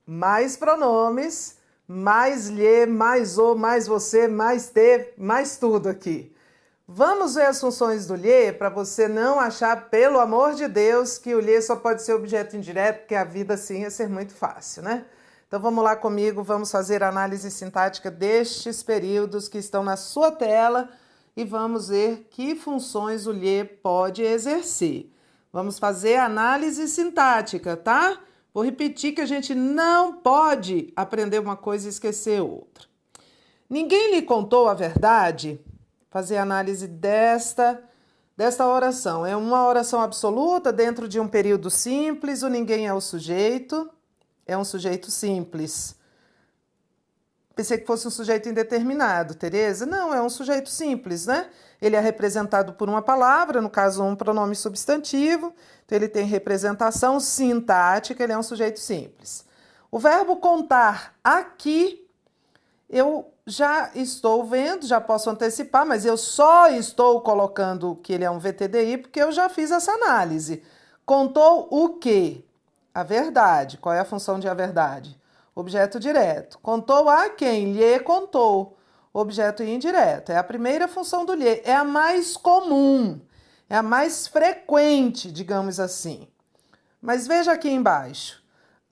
mais pronomes, mais lhe, mais o, mais você, mais te, mais tudo aqui. Vamos ver as funções do lhe para você não achar, pelo amor de Deus, que o lhe só pode ser objeto indireto, porque a vida assim ia ser muito fácil, né? Então vamos lá comigo, vamos fazer a análise sintática destes períodos que estão na sua tela e vamos ver que funções o lhe pode exercer. Vamos fazer a análise sintática, tá? Vou repetir que a gente não pode aprender uma coisa e esquecer outra. Ninguém lhe contou a verdade? Fazer a análise desta oração. É uma oração absoluta dentro de um período simples, o ninguém é o sujeito, é um sujeito simples. Pensei que fosse um sujeito indeterminado, Tereza. Não, é um sujeito simples, né? Ele é representado por uma palavra, no caso um pronome substantivo, então ele tem representação sintática, ele é um sujeito simples. O verbo contar aqui, eu já estou vendo, já posso antecipar, mas eu só estou colocando que ele é um VTDI porque eu já fiz essa análise. Contou o quê? A verdade. Qual é a função de a verdade? Objeto direto. Contou a quem? Lhe contou. Objeto indireto. É a primeira função do lhe. É a mais comum. É a mais frequente, digamos assim. Mas veja aqui embaixo.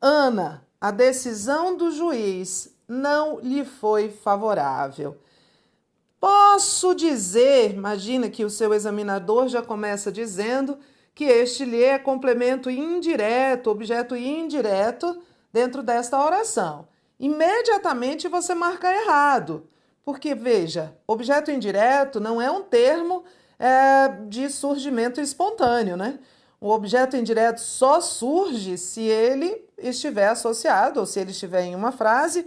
Ana, a decisão do juiz não lhe foi favorável. Posso dizer, imagina que o seu examinador já começa dizendo que este lhe é complemento indireto, objeto indireto dentro desta oração. Imediatamente você marca errado, porque veja, objeto indireto não é um termo de surgimento espontâneo, né? O objeto indireto só surge se ele estiver associado, ou se ele estiver em uma frase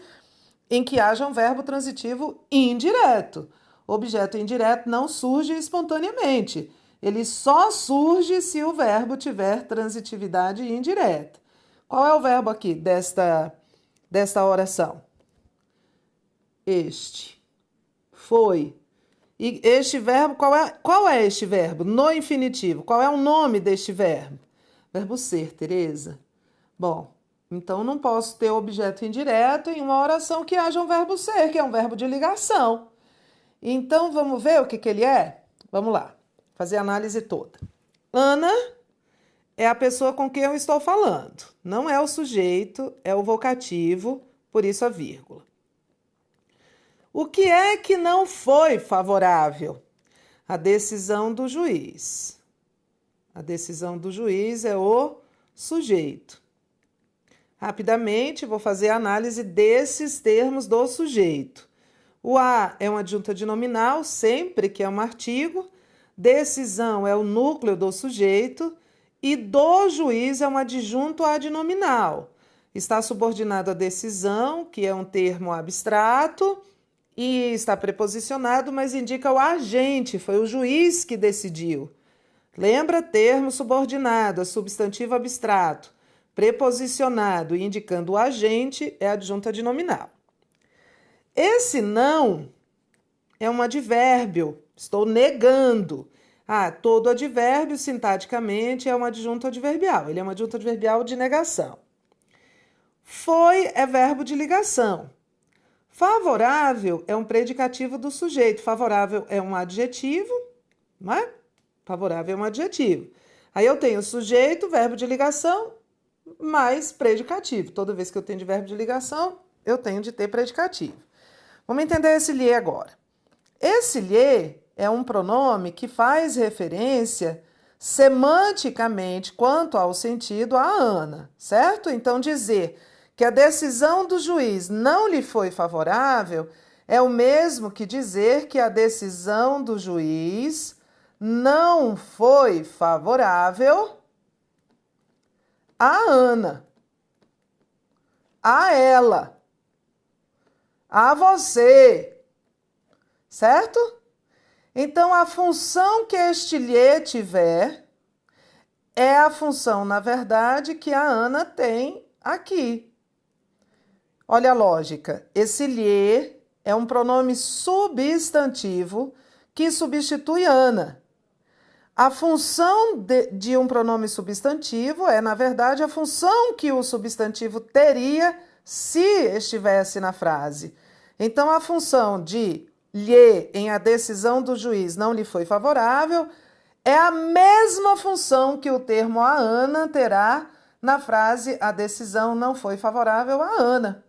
em que haja um verbo transitivo indireto. Objeto indireto não surge espontaneamente. Ele só surge se o verbo tiver transitividade indireta. Qual é o verbo aqui desta oração? Este. Foi. E este verbo, qual é este verbo? No infinitivo. Qual é o nome deste verbo? Verbo ser, Tereza. Bom, então não posso ter objeto indireto em uma oração que haja um verbo ser, que é um verbo de ligação. Então vamos ver o que ele é? Vamos lá, fazer a análise toda. Ana é a pessoa com quem eu estou falando. Não é o sujeito, é o vocativo, por isso a vírgula. O que é que não foi favorável? A decisão do juiz. A decisão do juiz é o sujeito. Rapidamente, vou fazer a análise desses termos do sujeito. O a é uma adjunta de nominal, sempre que é um artigo. Decisão é o núcleo do sujeito. E do juiz é um adjunto adnominal. Está subordinado à decisão, que é um termo abstrato, e está preposicionado, mas indica o agente, foi o juiz que decidiu. Lembra? Termo subordinado, a substantivo abstrato. Preposicionado e indicando o agente é adjunta de nominal. Esse não é um advérbio, estou negando. Todo advérbio, sintaticamente, é um adjunto adverbial. Ele é um adjunto adverbial de negação. Foi é verbo de ligação. Favorável é um predicativo do sujeito. Favorável é um adjetivo, não é? Favorável é um adjetivo. Aí eu tenho sujeito, verbo de ligação, mais predicativo. Toda vez que eu tenho de verbo de ligação, eu tenho de ter predicativo. Vamos entender esse lhe agora. Esse lhe é um pronome que faz referência semanticamente quanto ao sentido a Ana, certo? Então, dizer que a decisão do juiz não lhe foi favorável é o mesmo que dizer que a decisão do juiz não foi favorável a Ana, a ela, a você, certo? Então, a função que este lhe tiver é a função, na verdade, que a Ana tem aqui. Olha a lógica. Esse lhe é um pronome substantivo que substitui Ana. A função de um pronome substantivo é, na verdade, a função que o substantivo teria se estivesse na frase. Então, a função de lhe em a decisão do juiz não lhe foi favorável é a mesma função que o termo a Ana terá na frase a decisão não foi favorável a Ana.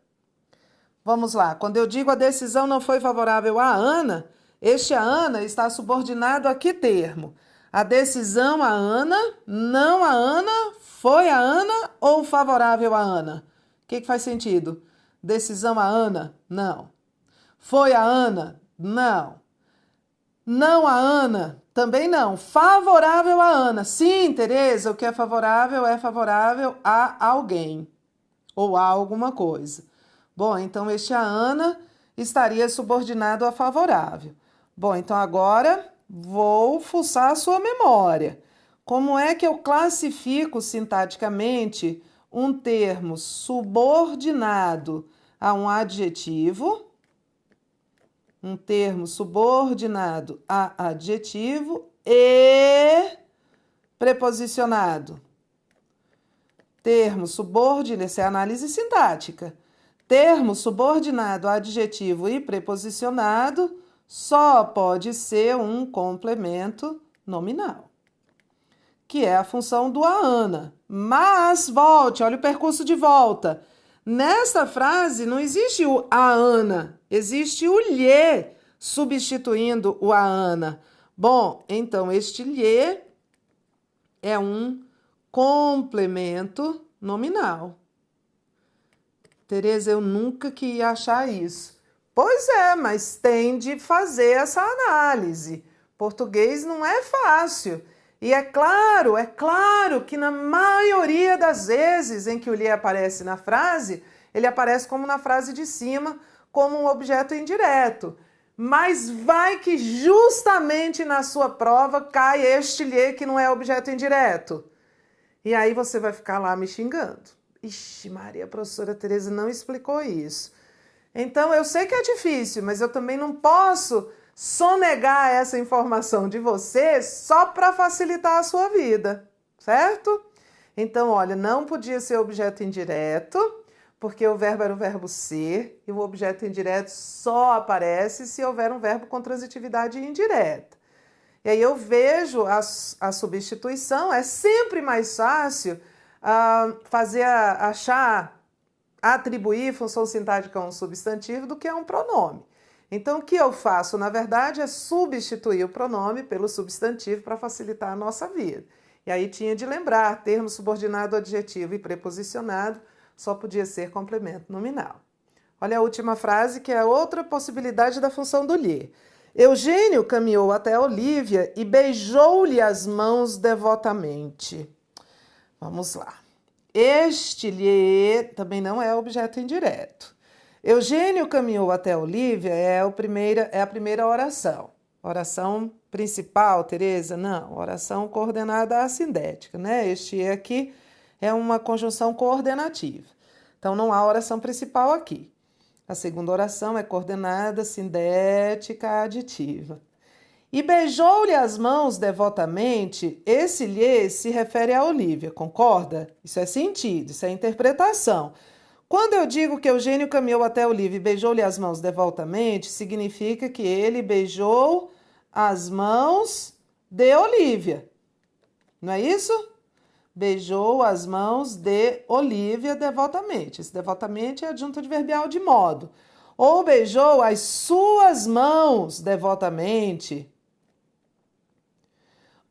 Vamos lá, quando eu digo a decisão não foi favorável a Ana, este a Ana está subordinado a que termo? A decisão a Ana, não a Ana, foi a Ana ou favorável a Ana? O que faz sentido? Decisão a Ana? Não. Foi a Ana? Não. Não a Ana? Também não. Favorável a Ana? Sim, Tereza, o que é favorável a alguém ou a alguma coisa. Bom, então este a Ana estaria subordinado a favorável. Bom, então agora vou fuçar a sua memória. Como é que eu classifico sintaticamente um termo subordinado a um adjetivo? Um termo subordinado a adjetivo e preposicionado. Termo subordinado, essa é a análise sintática. Termo subordinado a adjetivo e preposicionado só pode ser um complemento nominal, que é a função do a Ana. Mas, volte, olha o percurso de volta. Nesta frase não existe o a Ana, existe o lhe substituindo o a Ana. Bom, então este lhe é um complemento nominal. Tereza, eu nunca que ia achar isso. Pois é, mas tem de fazer essa análise. Português não é fácil. E é claro que na maioria das vezes em que o lhe aparece na frase, ele aparece como na frase de cima, como um objeto indireto. Mas vai que justamente na sua prova cai este lhe que não é objeto indireto. E aí você vai ficar lá me xingando. Ixi, Maria, a professora Tereza não explicou isso. Então, eu sei que é difícil, mas eu também não posso sonegar essa informação de você só para facilitar a sua vida, certo? Então, olha, não podia ser objeto indireto, porque o verbo era o verbo ser, e o objeto indireto só aparece se houver um verbo com transitividade indireta. E aí eu vejo a substituição, é sempre mais fácil atribuir função sintática a um substantivo do que a um pronome. Então, o que eu faço, na verdade, é substituir o pronome pelo substantivo para facilitar a nossa vida. E aí tinha de lembrar, termo subordinado, adjetivo e preposicionado só podia ser complemento nominal. Olha a última frase, que é outra possibilidade da função do lhe. Eugênio caminhou até Olívia e beijou-lhe as mãos devotamente. Vamos lá. Este lhe também não é objeto indireto. Eugênio caminhou até Olívia é a primeira oração. Oração principal, Tereza? Não, oração coordenada assindética, né? Este aqui é uma conjunção coordenativa. Então, não há oração principal aqui. A segunda oração é coordenada sindética aditiva. E beijou-lhe as mãos devotamente, esse lhe se refere a Olívia, concorda? Isso é sentido, isso é interpretação. Quando eu digo que Eugênio caminhou até Olívia e beijou-lhe as mãos devotamente, significa que ele beijou as mãos de Olívia. Não é isso? Beijou as mãos de Olívia devotamente. Esse devotamente é adjunto adverbial de modo. Ou beijou as suas mãos devotamente.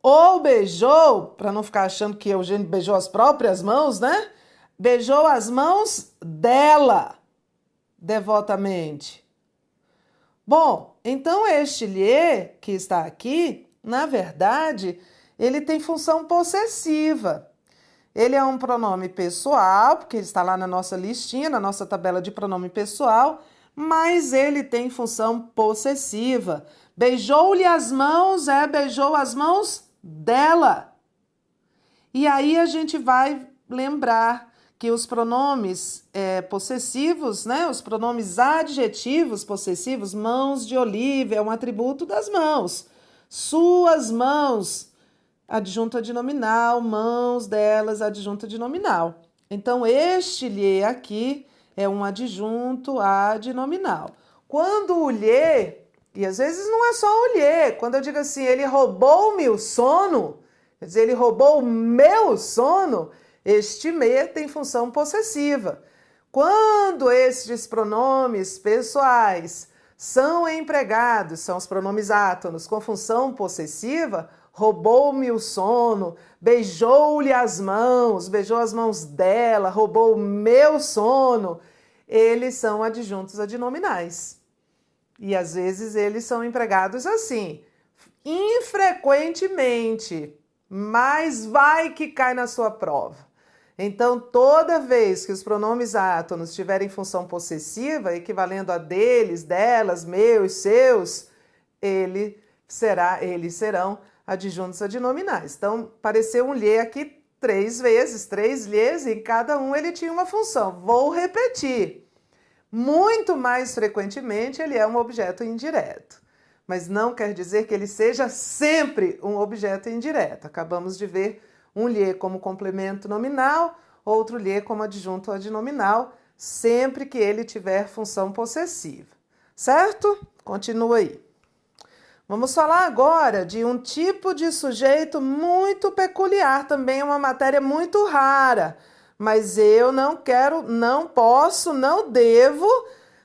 Ou beijou, para não ficar achando que Eugênio beijou as próprias mãos, né? Beijou as mãos dela devotamente. Bom, então este lhe que está aqui, na verdade, ele tem função possessiva. Ele é um pronome pessoal, porque ele está lá na nossa listinha, na nossa tabela de pronome pessoal, mas ele tem função possessiva. Beijou-lhe as mãos, beijou as mãos dela. E aí a gente vai lembrar que os pronomes possessivos, né, os pronomes adjetivos possessivos, mãos de Olívia é um atributo das mãos. Suas mãos, adjunto adnominal, mãos delas, adjunto adnominal. Então, este lhe aqui é um adjunto adnominal. Quando o lhe, e às vezes não é só o lhe, quando eu digo assim, ele roubou-me o sono, quer dizer, ele roubou o meu sono, este me tem função possessiva. Quando estes pronomes pessoais são empregados, são os pronomes átonos com função possessiva, roubou-me o sono, beijou-lhe as mãos, beijou as mãos dela, roubou o meu sono, eles são adjuntos adnominais. E às vezes eles são empregados assim, infrequentemente, mas vai que cai na sua prova. Então, toda vez que os pronomes átonos tiverem função possessiva, equivalendo a deles, delas, meus, seus, eles serão adjuntos adnominais. Então, apareceu um lhe aqui 3 vezes, 3 lhes, e cada um ele tinha uma função. Vou repetir. Muito mais frequentemente, ele é um objeto indireto. Mas não quer dizer que ele seja sempre um objeto indireto. Acabamos de ver um lhe como complemento nominal, outro lhe como adjunto adnominal, sempre que ele tiver função possessiva. Certo? Continua aí. Vamos falar agora de um tipo de sujeito muito peculiar, também é uma matéria muito rara, mas eu não quero, não posso, não devo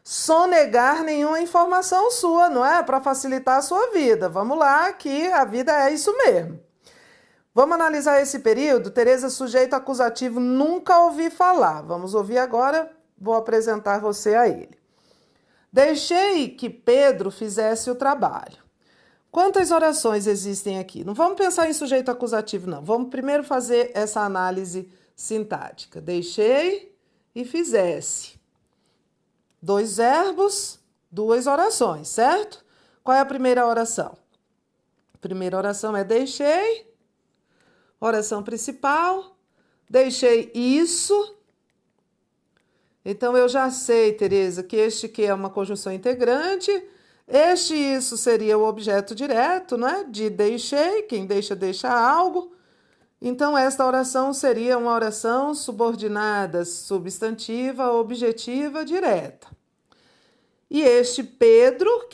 sonegar nenhuma informação sua, não é? Para facilitar a sua vida. Vamos lá, que a vida é isso mesmo. Vamos analisar esse período? Tereza, sujeito acusativo, nunca ouvi falar. Vamos ouvir agora, vou apresentar você a ele. Deixei que Pedro fizesse o trabalho. Quantas orações existem aqui? Não vamos pensar em sujeito acusativo, não. Vamos primeiro fazer essa análise sintática. Deixei e fizesse. 2 verbos, 2 orações, certo? Qual é a primeira oração? A primeira oração é deixei. Oração principal, deixei isso. Então, eu já sei, Tereza, que este que é uma conjunção integrante, este isso seria o objeto direto, né? De deixei, quem deixa, deixa algo. Então, esta oração seria uma oração subordinada, substantiva, objetiva, direta. E este Pedro,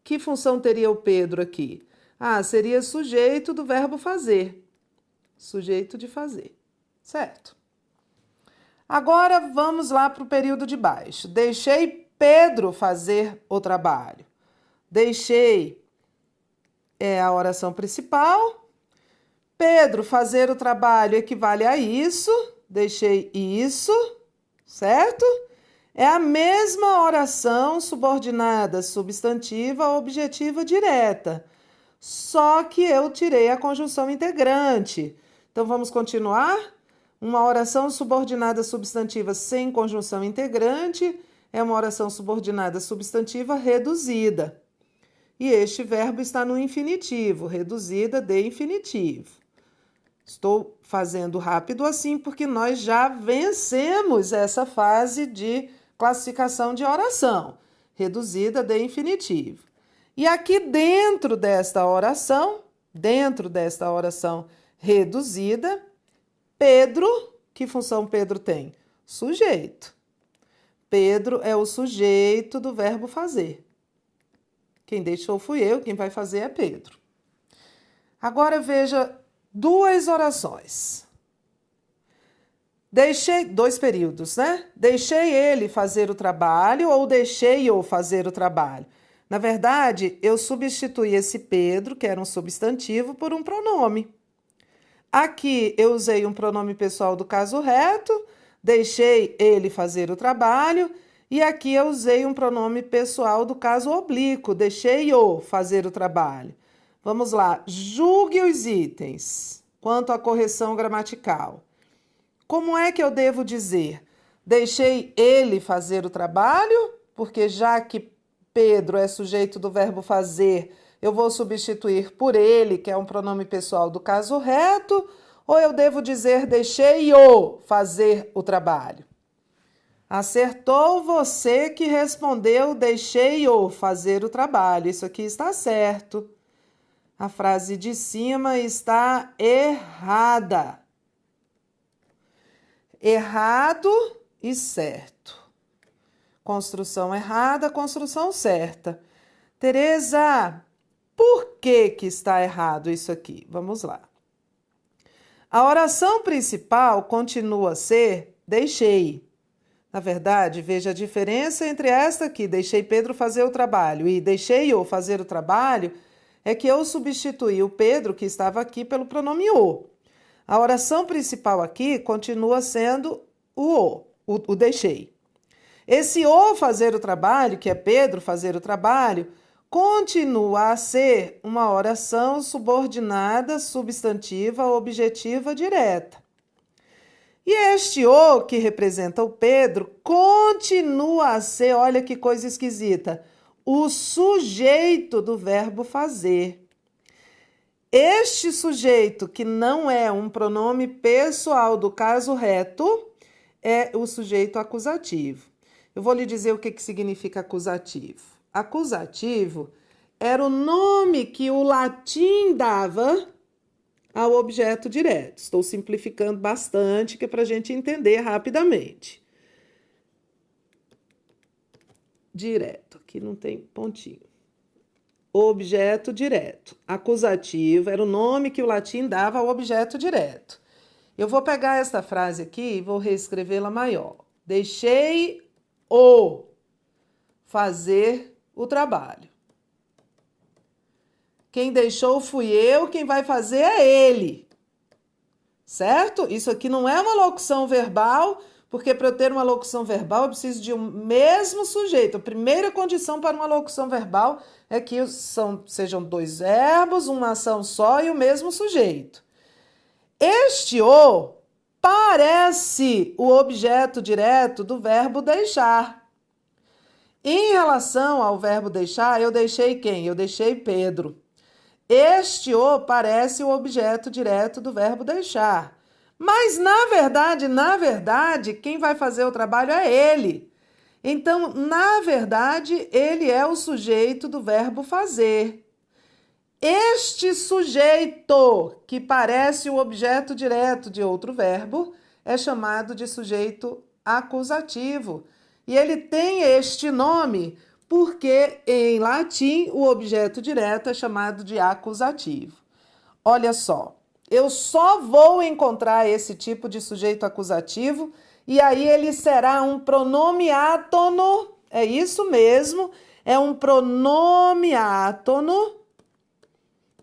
que função teria o Pedro aqui? Seria sujeito do verbo fazer. Sujeito de fazer, certo? Agora vamos lá para o período de baixo. Deixei Pedro fazer o trabalho. Deixei é a oração principal. Pedro fazer o trabalho equivale a isso. Deixei isso, certo? É a mesma oração subordinada, substantiva, objetiva, direta. Só que eu tirei a conjunção integrante. Então, vamos continuar? Uma oração subordinada substantiva sem conjunção integrante é uma oração subordinada substantiva reduzida. E este verbo está no infinitivo, reduzida de infinitivo. Estou fazendo rápido assim porque nós já vencemos essa fase de classificação de oração, reduzida de infinitivo. E aqui dentro desta oração reduzida, Pedro, que função Pedro tem? Sujeito. Pedro é o sujeito do verbo fazer. Quem deixou fui eu, quem vai fazer é Pedro. Agora veja 2 orações. Deixei 2 períodos, né? Deixei ele fazer o trabalho ou deixei-o fazer o trabalho. Na verdade, eu substituí esse Pedro, que era um substantivo, por um pronome. Aqui eu usei um pronome pessoal do caso reto, deixei ele fazer o trabalho, e aqui eu usei um pronome pessoal do caso oblíquo, deixei-o fazer o trabalho. Vamos lá, julgue os itens quanto à correção gramatical. Como é que eu devo dizer? Deixei ele fazer o trabalho, porque já que Pedro é sujeito do verbo fazer, eu vou substituir por ele, que é um pronome pessoal do caso reto, ou eu devo dizer deixei-o fazer o trabalho? Acertou você que respondeu deixei-o fazer o trabalho. Isso aqui está certo. A frase de cima está errada. Errado e certo. Construção errada, construção certa. Tereza, por que que está errado isso aqui? Vamos lá. A oração principal continua a ser deixei. Na verdade, veja a diferença entre esta aqui, deixei Pedro fazer o trabalho, e deixei-o fazer o trabalho, é que eu substituí o Pedro, que estava aqui, pelo pronome o. A oração principal aqui continua sendo o deixei. Esse o fazer o trabalho, que é Pedro fazer o trabalho, continua a ser uma oração subordinada, substantiva, objetiva, direta. E este o, que representa o Pedro, continua a ser, olha que coisa esquisita, o sujeito do verbo fazer. Este sujeito, que não é um pronome pessoal do caso reto, é o sujeito acusativo. Eu vou lhe dizer o que significa acusativo. Acusativo era o nome que o latim dava ao objeto direto. Estou simplificando bastante, que é para a gente entender rapidamente. Direto, aqui não tem pontinho. Objeto direto. Acusativo era o nome que o latim dava ao objeto direto. Eu vou pegar esta frase aqui e vou reescrevê-la maior. Deixei-o fazer o trabalho. Quem deixou fui eu, quem vai fazer é ele. Certo? Isso aqui não é uma locução verbal, porque para eu ter uma locução verbal eu preciso de um mesmo sujeito. A primeira condição para uma locução verbal é que sejam dois verbos, uma ação só e o mesmo sujeito. Este o parece o objeto direto do verbo deixar. Em relação ao verbo deixar, eu deixei quem? Eu deixei Pedro. Este o parece o objeto direto do verbo deixar. Mas, na verdade, quem vai fazer o trabalho é ele. Então, na verdade, ele é o sujeito do verbo fazer. Este sujeito, que parece o objeto direto de outro verbo, é chamado de sujeito acusativo. E ele tem este nome porque, em latim, o objeto direto é chamado de acusativo. Olha só, eu só vou encontrar esse tipo de sujeito acusativo e aí ele será um pronome átono, é isso mesmo, é um pronome átono,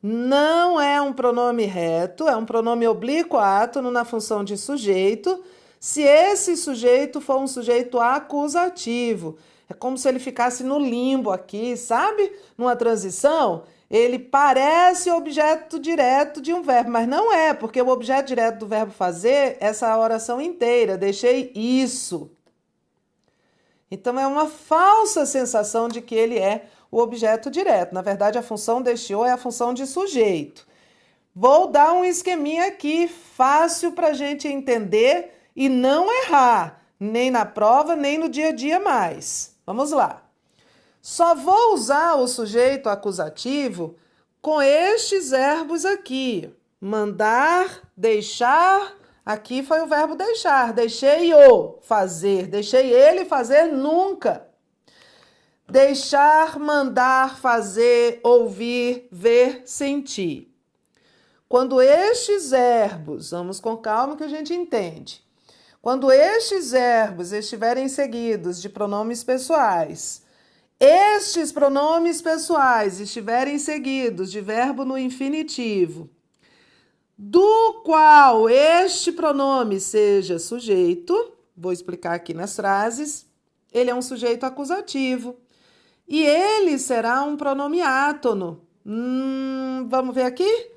não é um pronome reto, é um pronome oblíquo átono na função de sujeito, se esse sujeito for um sujeito acusativo. É como se ele ficasse no limbo aqui, sabe? Numa transição, ele parece objeto direto de um verbo, mas não é, porque o objeto direto do verbo fazer, essa oração inteira, deixei isso. Então, é uma falsa sensação de que ele é o objeto direto. Na verdade, a função deste o é a função de sujeito. Vou dar um esqueminha aqui, fácil para a gente entender e não errar, nem na prova, nem no dia a dia mais. Vamos lá. Só vou usar o sujeito acusativo com estes verbos aqui. Mandar, deixar. Aqui foi o verbo deixar. Deixei-o fazer. Deixei ele fazer nunca. Deixar, mandar, fazer, ouvir, ver, sentir. Quando estes verbos, vamos com calma que a gente entende. Quando estes verbos estiverem seguidos de pronomes pessoais, estes pronomes pessoais estiverem seguidos de verbo no infinitivo, do qual este pronome seja sujeito, vou explicar aqui nas frases, ele é um sujeito acusativo. E ele será um pronome átono. Vamos ver aqui?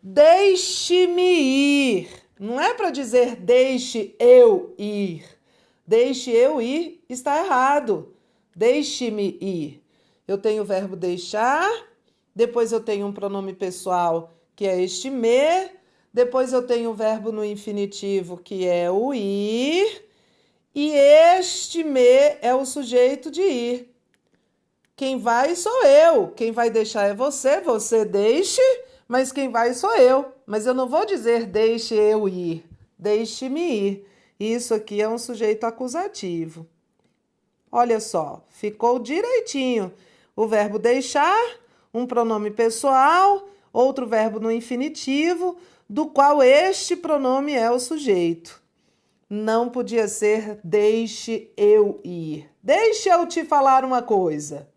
Deixe-me ir. Não é para dizer deixe eu ir. Deixe eu ir está errado. Deixe-me ir. Eu tenho o verbo deixar, depois eu tenho um pronome pessoal que é este me, depois eu tenho o verbo no infinitivo que é o ir, e este me é o sujeito de ir. Quem vai sou eu, quem vai deixar é você, você deixe, mas quem vai sou eu. Mas eu não vou dizer deixe eu ir, deixe-me ir. Isso aqui é um sujeito acusativo. Olha só, ficou direitinho. O verbo deixar, um pronome pessoal, outro verbo no infinitivo, do qual este pronome é o sujeito. Não podia ser deixe eu ir. Deixe eu te falar uma coisa.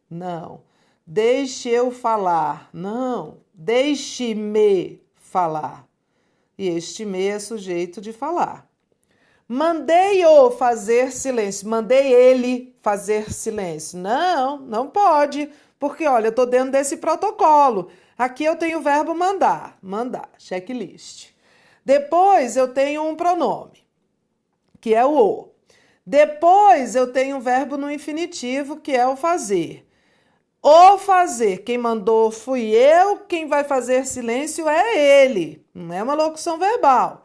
Não. Deixe eu falar. Não. Deixe-me falar. E este me é sujeito de falar. Mandei-o fazer silêncio. Mandei ele fazer silêncio. Não, não pode. Porque, olha, eu estou dentro desse protocolo. Aqui eu tenho o verbo mandar. Mandar, checklist. Depois eu tenho um pronome, que é o. Depois eu tenho um verbo no infinitivo, que é o fazer. O fazer, quem mandou fui eu, quem vai fazer silêncio é ele. Não é uma locução verbal.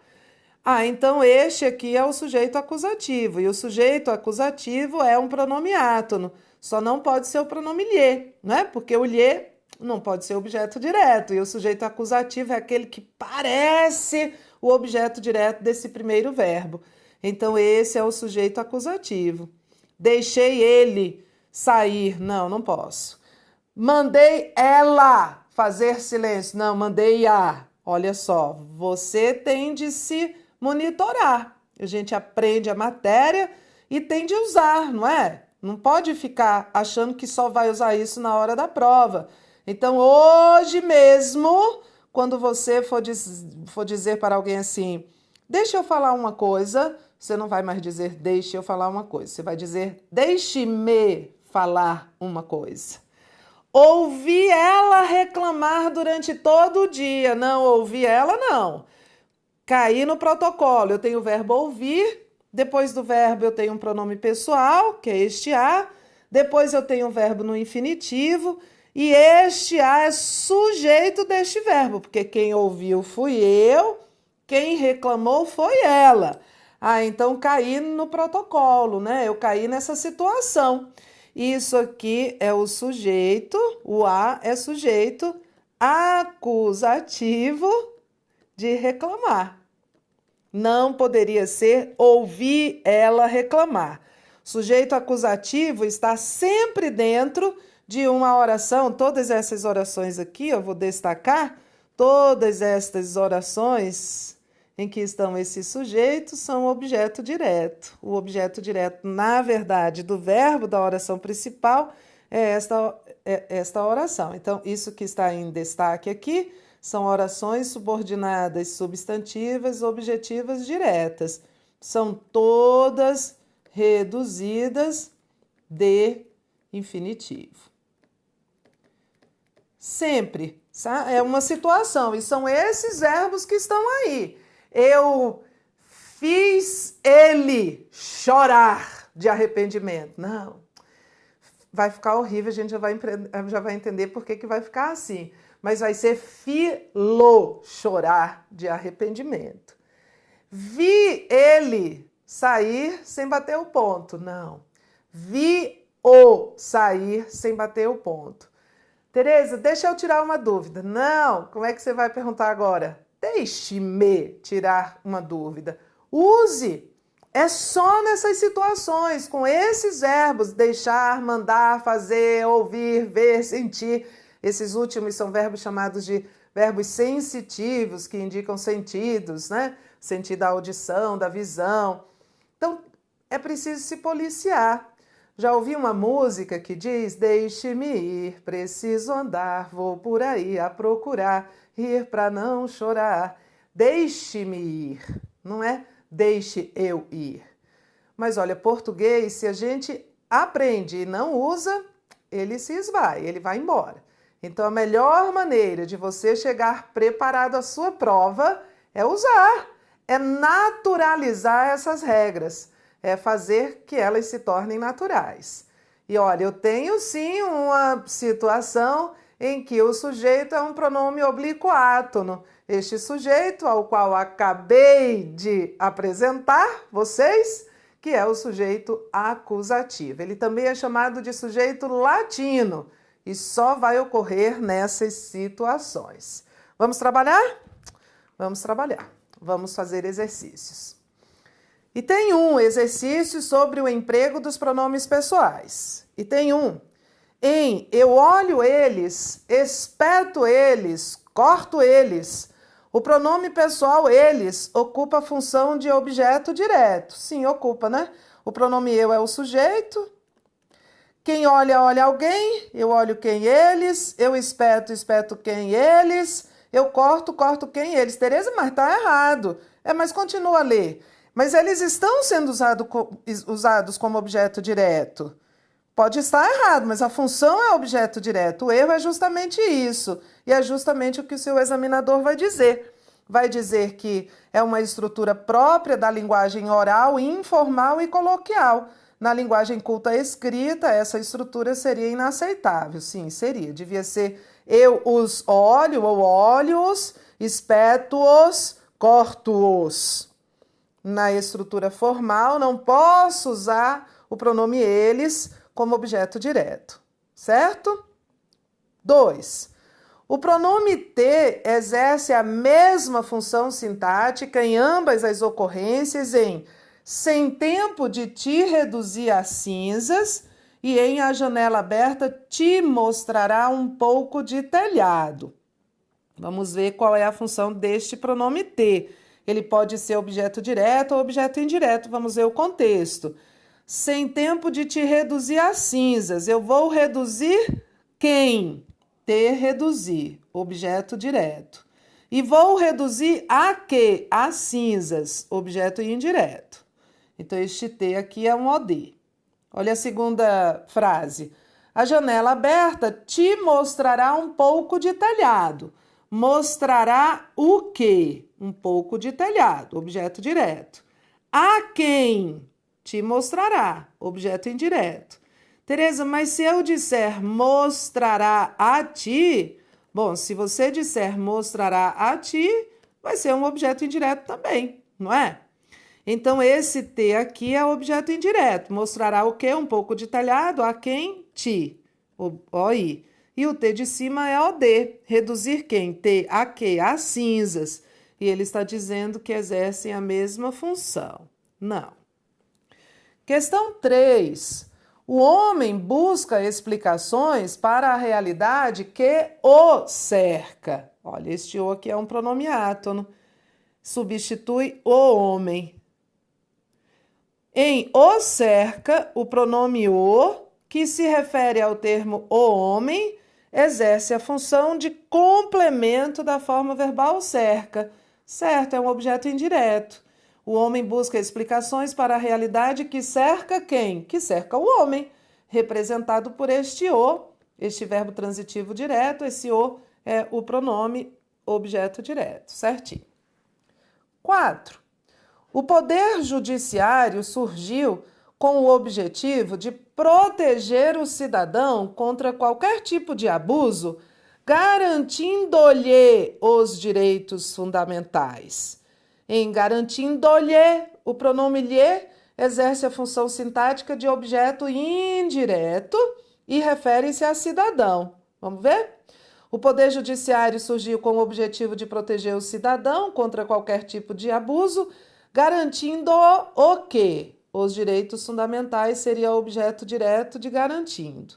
Então este aqui é o sujeito acusativo. E o sujeito acusativo é um pronome átono. Só não pode ser o pronome lhe, né? Porque o lhe não pode ser objeto direto. E o sujeito acusativo é aquele que parece o objeto direto desse primeiro verbo. Então, esse é o sujeito acusativo. Deixei ele sair. Não, não posso. Mandei ela fazer silêncio. Não, mandei a. Olha só, você tem de se monitorar. A gente aprende a matéria e tem de usar, não é? Não pode ficar achando que só vai usar isso na hora da prova. Então, hoje mesmo, quando você for dizer para alguém assim, deixa eu falar uma coisa, você não vai mais dizer deixe eu falar uma coisa. Você vai dizer deixe-me falar uma coisa. Ouvi ela reclamar durante todo o dia. Não, ouvi ela não. Caí no protocolo. Eu tenho o verbo ouvir, depois do verbo eu tenho um pronome pessoal, que é este a, depois eu tenho um verbo no infinitivo, e este a é sujeito deste verbo, porque quem ouviu fui eu, quem reclamou foi ela. Então caí no protocolo, né? Eu caí nessa situação. Isso aqui é o sujeito, o a é sujeito acusativo de reclamar. Não poderia ser ouvir ela reclamar. Sujeito acusativo está sempre dentro de uma oração. Todas essas orações aqui, eu vou destacar, todas estas orações em que estão esses sujeitos são objeto direto. O objeto direto, na verdade, do verbo da oração principal é esta oração. Então, isso que está em destaque aqui são orações subordinadas substantivas, objetivas diretas. São todas reduzidas de infinitivo. Sempre. É uma situação, e são esses verbos que estão aí. Eu fiz ele chorar de arrependimento. Não. Vai ficar horrível, a gente já vai entender por que vai ficar assim. Mas vai ser filo chorar de arrependimento. Vi ele sair sem bater o ponto. Não. Vi o sair sem bater o ponto. Tereza, deixa eu tirar uma dúvida. Não, como é que você vai perguntar agora? Deixe-me tirar uma dúvida. Use. É só nessas situações, com esses verbos, deixar, mandar, fazer, ouvir, ver, sentir. Esses últimos são verbos chamados de verbos sensitivos, que indicam sentidos, né? Sentido da audição, da visão. Então, é preciso se policiar. Já ouvi uma música que diz: deixe-me ir, preciso andar, vou por aí a procurar, ir para não chorar. Deixe-me ir, não é deixe eu ir. Mas olha, português, se a gente aprende e não usa, ele se esvai, ele vai embora. Então, a melhor maneira de você chegar preparado à sua prova é usar, é naturalizar essas regras, é fazer que elas se tornem naturais. E olha, eu tenho sim uma situação em que o sujeito é um pronome oblíquo átono. Este sujeito, ao qual acabei de apresentar vocês, que é o sujeito acusativo. Ele também é chamado de sujeito latino e só vai ocorrer nessas situações. Vamos trabalhar? Vamos trabalhar. Vamos fazer exercícios. E tem um exercício sobre o emprego dos pronomes pessoais. E tem um em eu olho eles, espeto eles, corto eles. O pronome pessoal eles ocupa a função de objeto direto. Sim, ocupa, né? O pronome eu é o sujeito. Quem olha, olha alguém. Eu olho quem eles. Eu espeto, espeto quem eles. Eu corto, corto quem eles. Tereza, mas tá errado. Mas continua a ler. Mas eles estão sendo usados como objeto direto. Pode estar errado, mas a função é objeto direto. O erro é justamente isso. E é justamente o que o seu examinador vai dizer. Vai dizer que é uma estrutura própria da linguagem oral, informal e coloquial. Na linguagem culta escrita, essa estrutura seria inaceitável. Sim, seria. Devia ser eu os olho ou olhos, espeto-os, corto-os. Na estrutura formal, não posso usar o pronome eles como objeto direto, certo? 2. O pronome te exerce a mesma função sintática em ambas as ocorrências em sem tempo de te reduzir a cinzas e em a janela aberta te mostrará um pouco de telhado. Vamos ver qual é a função deste pronome te. Ele pode ser objeto direto ou objeto indireto. Vamos ver o contexto. Sem tempo de te reduzir a cinzas. Eu vou reduzir quem? Te reduzir, objeto direto. E vou reduzir a quê? A cinzas, objeto indireto. Então, este te aqui é um OD. Olha a segunda frase. A janela aberta te mostrará um pouco de telhado. Mostrará o quê? Um pouco de telhado, objeto direto. A quem? Te mostrará, objeto indireto. Tereza, mas se eu disser mostrará a ti, bom, se você disser mostrará a ti, vai ser um objeto indireto também, não é? Então, esse te aqui é objeto indireto. Mostrará o quê? Um pouco de telhado. A quem? Ti. OI. E o te de cima é OD. Reduzir quem? Te a quê? A cinzas. E ele está dizendo que exercem a mesma função. Não. Questão 3. O homem busca explicações para a realidade que o cerca. Olha, este o aqui é um pronome átono. Substitui o homem. Em o cerca, o pronome o, que se refere ao termo o homem, exerce a função de complemento da forma verbal cerca. Certo, é um objeto indireto. O homem busca explicações para a realidade que cerca quem? Que cerca o homem, representado por este o, este verbo transitivo direto, esse o é o pronome objeto direto, certinho. 4. O poder judiciário surgiu com o objetivo de proteger o cidadão contra qualquer tipo de abuso, garantindo-lhe os direitos fundamentais. Em garantindo-lhe, o pronome lhe exerce a função sintática de objeto indireto e refere-se a cidadão. Vamos ver? O Poder Judiciário surgiu com o objetivo de proteger o cidadão contra qualquer tipo de abuso, garantindo o quê? Os direitos fundamentais seria objeto direto de garantindo.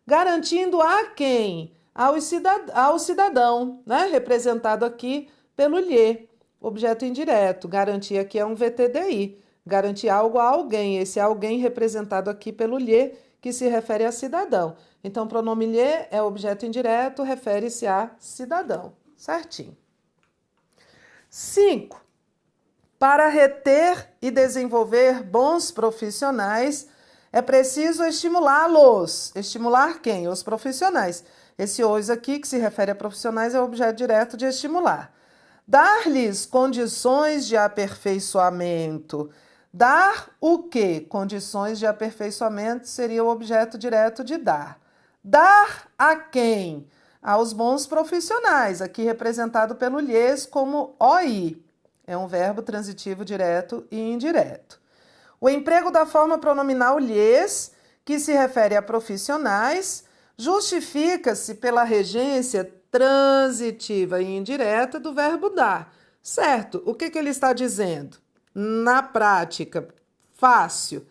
Garantindo a quem? Ao cidadão, né? Representado aqui pelo lhe, objeto indireto. Garantir aqui é um VTDI. Garantir algo a alguém. Esse alguém representado aqui pelo lhe, que se refere a cidadão. Então, o pronome lhe é objeto indireto, refere-se a cidadão. Certinho. 5. Para reter e desenvolver bons profissionais, é preciso estimulá-los. Estimular quem? Os profissionais. Esse os aqui, que se refere a profissionais, é o objeto direto de estimular. Dar-lhes condições de aperfeiçoamento. Dar o quê? Condições de aperfeiçoamento seria o objeto direto de dar. Dar a quem? Aos bons profissionais, aqui representado pelo lhes como OI. É um verbo transitivo direto e indireto. O emprego da forma pronominal lhes, que se refere a profissionais, justifica-se pela regência transitiva e indireta do verbo dar. Certo? O que ele está dizendo? na prática? Fácil.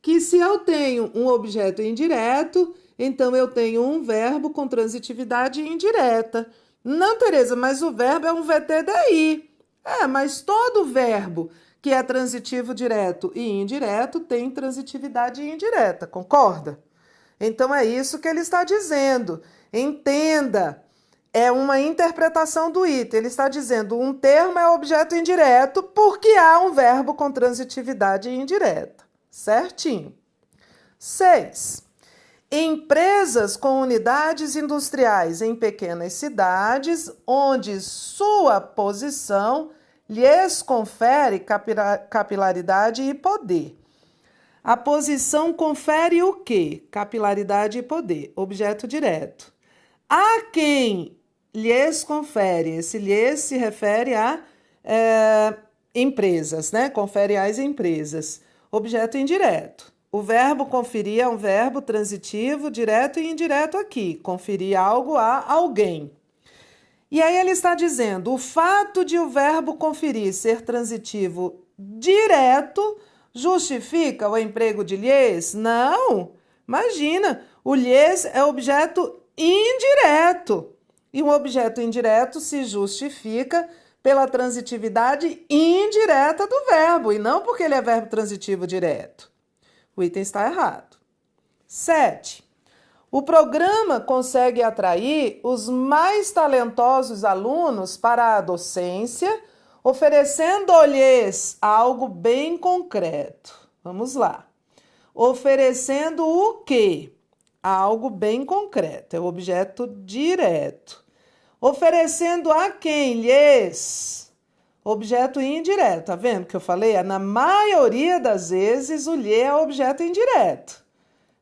Que se eu tenho um objeto indireto, então eu tenho um verbo com transitividade indireta. Não, Tereza, mas o verbo é um VTDI. Mas todo verbo que é transitivo direto e indireto tem transitividade indireta, concorda? Então é isso que ele está dizendo. Entenda, é uma interpretação do item. Ele está dizendo um termo é objeto indireto porque há um verbo com transitividade indireta. Certinho. 6. Empresas com unidades industriais em pequenas cidades, onde sua posição lhes confere capilaridade e poder. A posição confere o quê? Capilaridade e poder. Objeto direto. A quem lhes confere? Esse lhes se refere a empresas, né? Confere às empresas. Objeto indireto. O verbo conferir é um verbo transitivo, direto e indireto aqui. Conferir algo a alguém. E aí ele está dizendo, o fato de o verbo conferir ser transitivo direto justifica o emprego de lhes? Não. Imagina, o lhes é objeto indireto. E um objeto indireto se justifica pela transitividade indireta do verbo, e não porque ele é verbo transitivo direto. O item está errado. 7. O programa consegue atrair os mais talentosos alunos para a docência, oferecendo-lhes algo bem concreto. Vamos lá. Oferecendo o quê? Algo bem concreto, é o objeto direto. Oferecendo a quem? Lhes. Objeto indireto, tá vendo que eu falei? Na maioria das vezes o lhe é objeto indireto,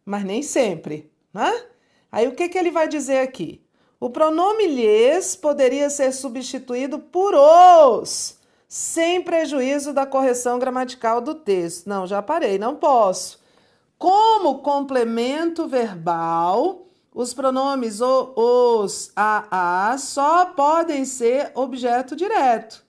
mas nem sempre, né? Aí o que ele vai dizer aqui? O pronome lhes poderia ser substituído por os, sem prejuízo da correção gramatical do texto. Não, já parei, não posso. Como complemento verbal, os pronomes os, a só podem ser objeto direto.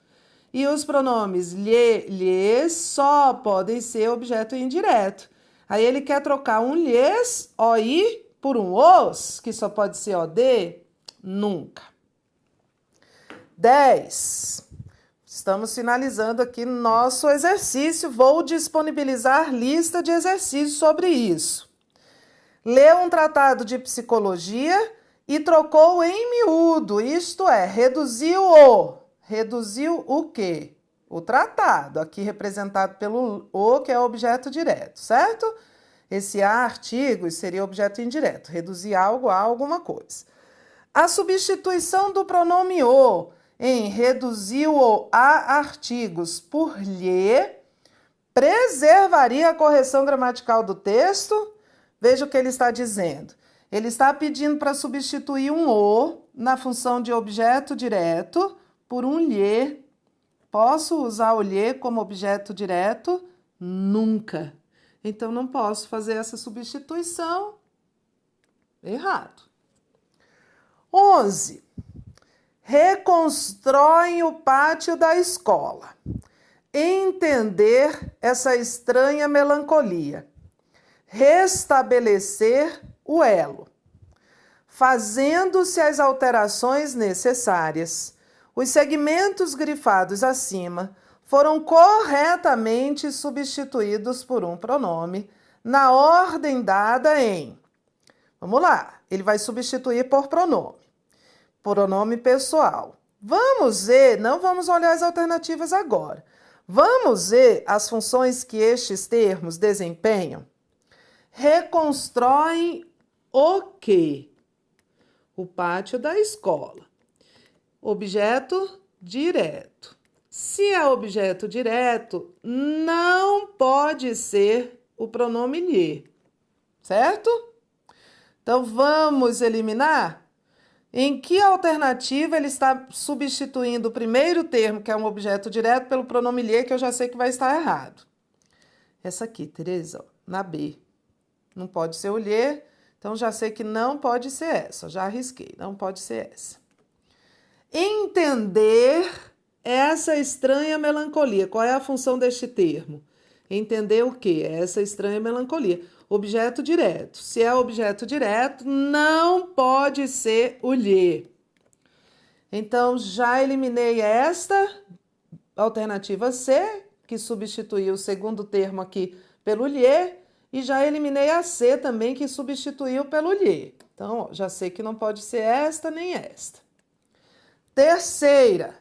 E os pronomes lhes só podem ser objeto indireto. Aí ele quer trocar um lhes, OI, por um os, que só pode ser OD? Nunca. 10. Estamos finalizando aqui nosso exercício. Vou disponibilizar lista de exercícios sobre isso. Leu um tratado de psicologia e trocou em miúdo, isto é, reduziu o quê? O tratado, aqui representado pelo o, que é objeto direto, certo? Esse a, artigo, seria objeto indireto, reduzir algo a alguma coisa. A substituição do pronome o em reduziu-o a artigos por lhe preservaria a correção gramatical do texto? Veja o que ele está dizendo. Ele está pedindo para substituir um o na função de objeto direto por um lhe. Posso usar o lhe como objeto direto? Nunca. Então, não posso fazer essa substituição. Errado. 11. Reconstroem o pátio da escola. Entender essa estranha melancolia. Restabelecer o elo. Fazendo-se as alterações necessárias. Os segmentos grifados acima foram corretamente substituídos por um pronome na ordem dada em... Vamos lá, ele vai substituir por pronome. Pronome pessoal. Vamos ver, não vamos olhar as alternativas agora. Vamos ver as funções que estes termos desempenham. Reconstroem o quê? O pátio da escola. Objeto direto. Se é objeto direto, não pode ser o pronome lhe, certo? Então, vamos eliminar? Em que alternativa ele está substituindo o primeiro termo, que é um objeto direto, pelo pronome lhe, que eu já sei que vai estar errado? Essa aqui, Tereza, na B. Não pode ser o lhe, então já sei que não pode ser essa. Já arrisquei, não pode ser essa. Entender essa estranha melancolia. Qual é a função deste termo? Entender o que? Essa estranha melancolia. Objeto direto. Se é objeto direto, não pode ser o lhe. Então, já eliminei esta alternativa C, que substituiu o segundo termo aqui pelo lhe, e já eliminei a C também, que substituiu pelo lhe. Então, ó, já sei que não pode ser esta nem esta. Terceira,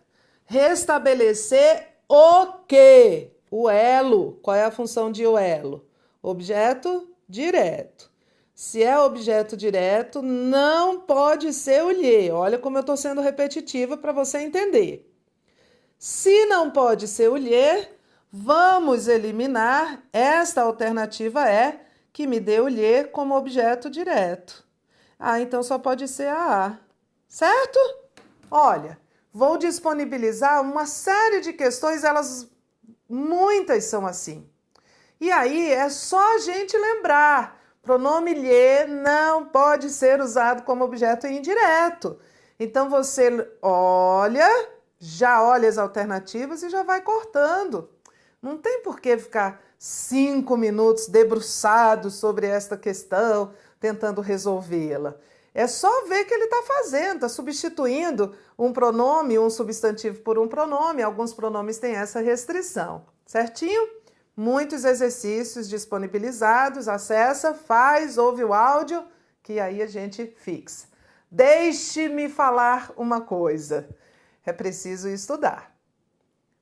restabelecer o quê? O elo. Qual é a função de o elo? Objeto direto. Se é objeto direto, não pode ser o lhe. Olha como eu estou sendo repetitiva para você entender. Se não pode ser o lhe, vamos eliminar esta alternativa E, que me deu o lhe como objeto direto. Ah, então só pode ser a A, certo? Olha, vou disponibilizar uma série de questões, muitas são assim. E aí é só a gente lembrar, pronome lhe não pode ser usado como objeto indireto. Então você olha, já olha as alternativas e já vai cortando. Não tem por que ficar 5 minutos debruçado sobre esta questão, tentando resolvê-la. É só ver o que ele está fazendo, está substituindo um pronome, um substantivo por um pronome. Alguns pronomes têm essa restrição, certinho? Muitos exercícios disponibilizados, acessa, faz, ouve o áudio, que aí a gente fixa. Deixe-me falar uma coisa, é preciso estudar.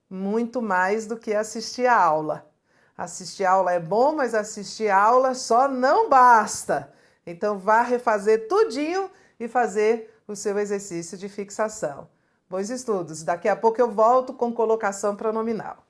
Muito mais do que assistir a aula. Assistir a aula é bom, mas assistir a aula só não basta. Então, vá refazer tudinho e fazer o seu exercício de fixação. Bons estudos. Daqui a pouco eu volto com colocação pronominal.